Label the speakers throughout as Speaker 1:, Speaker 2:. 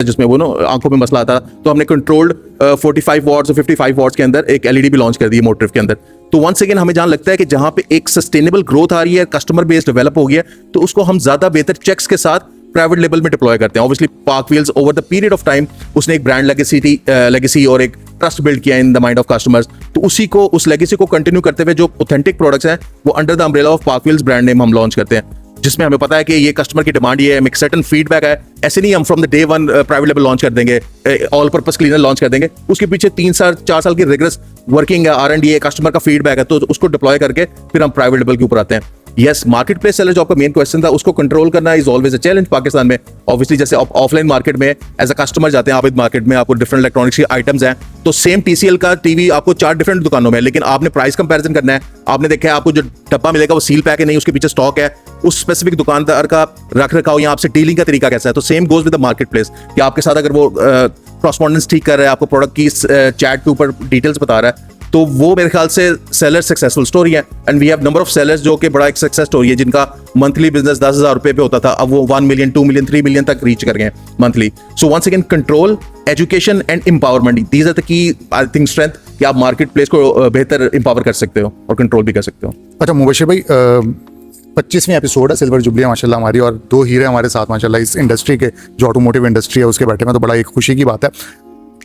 Speaker 1: जिसमें वो आंखों में मसला आता, तो हमने कंट्रोल्ड 45 वॉट्स और 55 वॉट्स के अंदर एक एलईडी भी लॉन्च कर दी है मोटिव के अंदर। तो वंस अगेन हमें जहां लगता है कि जहां पे एक सस्टेनेबल ग्रोथ आ रही है, कस्टमर बेस डेवलप हो गया, तो उसको हम ज्यादा बेहतर चेक्स के साथ प्राइवेट लेवल में डिप्लॉय करते हैं। Obviously park wheels over the period of time उसने एक ब्रांड लेगेसी और एक ट्रस्ट बिल्ड किया in the mind of customers, तो उस लेगेसी को कंटिन्यू करते हुए जो ऑथेंटिक प्रोडक्ट्स हैं वो under the umbrella of park wheels brand name हम लॉन्च करते हैं, जिसमें हमें पता है कि ये कस्टमर की डिमांड ये है, एक सर्टेन फीडबैक है। ऐसे नहीं हम from the day one private level launch कर देंगे, ऑल पर्पस क्लीनर लॉन्च कर देंगे, उसके पीछे 3-4 साल की रिगरस वर्किंग है, R&D है, कस्टमर का फीडबैक है, तो उसको डिप्लॉय करके फिर हम प्राइवेट लेवल के ऊपर आते हैं। यस, मार्केट प्लेस सेलर जो आपका मेन क्वेश्चन था, उसको कंट्रोल करना is always a challenge Pakistan में। ऑब्वियसली जैसे आप ऑफलाइन मार्केट में एज अ कस्टमर जाते हैं, आप इस मार्केट में आपको डिफरेंट इलेक्ट्रॉनिक्स की आइटम्स हैं, तो सेम TCL का टीवी आपको 4 डिफरेंट दुकानों में, लेकिन आपने प्राइस कंपैरिजन करना है, आपने देखा है आपको जो डब्बा मिलेगा वो सील पैक है नहीं, उसके पीछे स्टॉक है, उस स्पेसिफिक दुकानदार का रख रखाव या आपसे डीलिंग का तरीका कैसा है। तो same goes with the market place कि आपके साथ अगर वो कॉरस्पॉन्डेंस ठीक कर रहा है, आपको प्रोडक्ट की चैट के ऊपर डिटेल्स बता रहा है, तो वो मेरे ख्याल से सेलर सक्सेसफुल स्टोरी है। And we have number of sellers जो कि बड़ा एक सक्सेस स्टोरी है, जिनका मंथली बिजनेस 10,000 रुपए पे होता था, अब वो 1 मिलियन 2 मिलियन 3 मिलियन तक रीच कर गए monthly. So once again control, education and empowerment, these are the key I think strength कि आप मार्केट प्लेस को बेहतर एम्पावर कर सकते हो और कंट्रोल भी कर सकते हो।
Speaker 2: अच्छा मुबशिर भाई, 25वीं एपिसोड है, सिल्वर जुबली है माशाल्लाह हमारी, और 2 हीरे हमारे साथ माशाल्लाह इस इंडस्ट्री के, जो ऑटोमोटिव इंडस्ट्री है उसके बैठे में, तो बड़ा एक खुशी की बात है।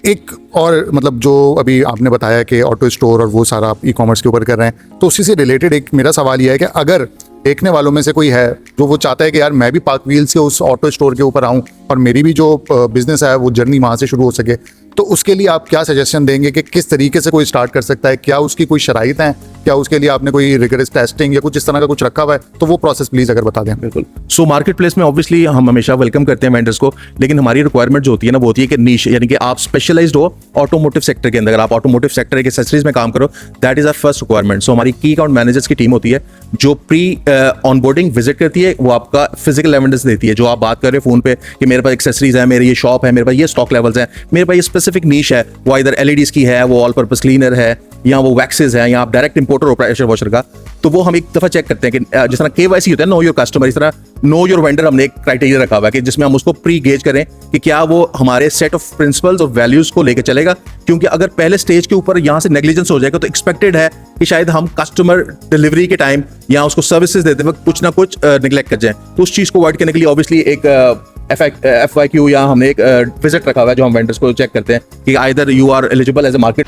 Speaker 2: एक और मतलब जो अभी आपने बताया कि ऑटो स्टोर और वो सारा आप ई-कॉमर्स के ऊपर कर रहे हैं, तो उसी से रिलेटेड एक मेरा सवाल यह है कि अगर देखने वालों में से कोई है जो वो चाहता है कि यार मैं भी पार्क व्हील्स के उस ऑटो स्टोर के ऊपर आऊँ और मेरी भी जो बिजनेस है वो जर्नी वहाँ से शुरू हो सके, तो उसके लिए आप क्या सजेशन देंगे कि किस तरीके से कोई स्टार्ट कर सकता है? क्या उसकी कोई शराइत हैं? क्या उसके लिए आपने कोई रिगरस टेस्टिंग या कुछ इस तरह का कुछ रखा हुआ है? तो वो प्रोसेस प्लीज अगर बता दें।
Speaker 1: बिल्कुल। सो मार्केट प्लेस में ऑब्वियसली हम हमेशा वेलकम करते हैं वेंडर्स को, लेकिन हमारी रिक्वायरमेंट जो होती है ना वो होती है कि नीश, यानी कि आप स्पेशलाइज्ड हो ऑटोमोटिव सेक्टर के अंदर। अगर आप ऑटोमोटिव सेक्टर के एक्सेसरीज में काम करो, that is our first requirement. So हमारी की अकाउंट मैनेजर्स की टीम होती है जो प्री ऑनबोर्डिंग विजिट करती है, वो आपका फिजिकल एविडेंस देती है, जो आप बात कर रहे हो फोन पे कि मेरे पास एक्सेसरीज है, मेरी ये शॉप है, मेरे पास ये स्टॉक लेवल्स हैं, मेरे पास ये स्पेसिफिक नीश है, वो इधर LEDs की है, वो ऑल पर्पस क्लीनर है, या वो वैक्सेस है, या आप डायरेक्ट इंपोर्टर हो प्रेशर वॉशर का, तो वो हम एक दफा चेक करते हैं कि जिस तरह KYC होता है नो योर कस्टमर, इस तरह नो योर वेंडर हमने एक क्राइटेरिया रखा हुआ है कि जिसमें हम उसको प्री गेज करें कि क्या वो हमारे सेट ऑफ प्रिंसिपल्स और वैल्यूज को लेकर चलेगा। क्योंकि अगर पहले स्टेज के ऊपर यहाँ से नेग्लिजेंस हो जाएगा तो एक्सपेक्टेड है कि शायद हम कस्टमर डिलीवरी के टाइम या उसको सर्विसेज देते वक्त कुछ ना कुछ निगलेक्ट कर जाए। तो उस चीज को अवॉइड करने के लिए ऑब्वियसली एक FYQ या हमने एक विजिट रखा हुआ है जो हम वेंडर्स को चेक करते हैं कि either you are eligible as a market